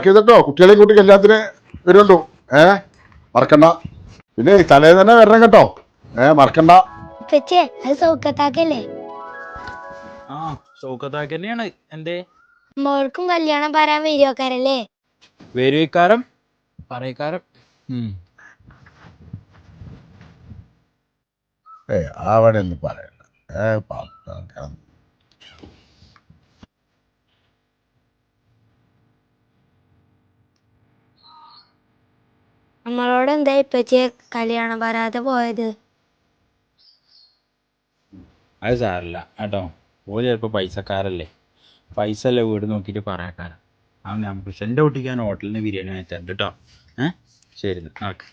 ചെയ്തോ, കുട്ടികളെയും കൂട്ടി കല്യാണത്തിന് വരുമല്ലോ. മറക്കണ്ട. പിന്നെ തലേ തന്നെ വരണം കേട്ടോ. മറക്കണ്ട. അത് സൗഖ്യത്താക്കല്ലേ? ആ ഷൗക്കത്താക്ക് തന്നെയാണ്. എന്തേ മോൾക്കും കല്യാണം പറയാൻ വരുവക്കാരല്ലേ? വരുവിക്കാരം പറയക്കാരം. അവിടെ ഒന്നും പറയണ്ട. നമ്മളോട് എന്താ ഇപ്പച്ചേ കല്യാണം പറയാതെ പോയത്? അത് സാരല്ല കേട്ടോ. ഓര് ചിലപ്പോൾ പൈസക്കാരല്ലേ, പൈസ അല്ലേ വീട് നോക്കിയിട്ട് പറയാക്കാരം. അവൻ ഞാൻ പുരുഷൻ്റെ കുട്ടിക്കാൻ ഹോട്ടലിൽ നിന്ന് ബിരിയാണി വാങ്ങിത്തരണ്ട് കേട്ടോ. ശരി, ഓക്കെ.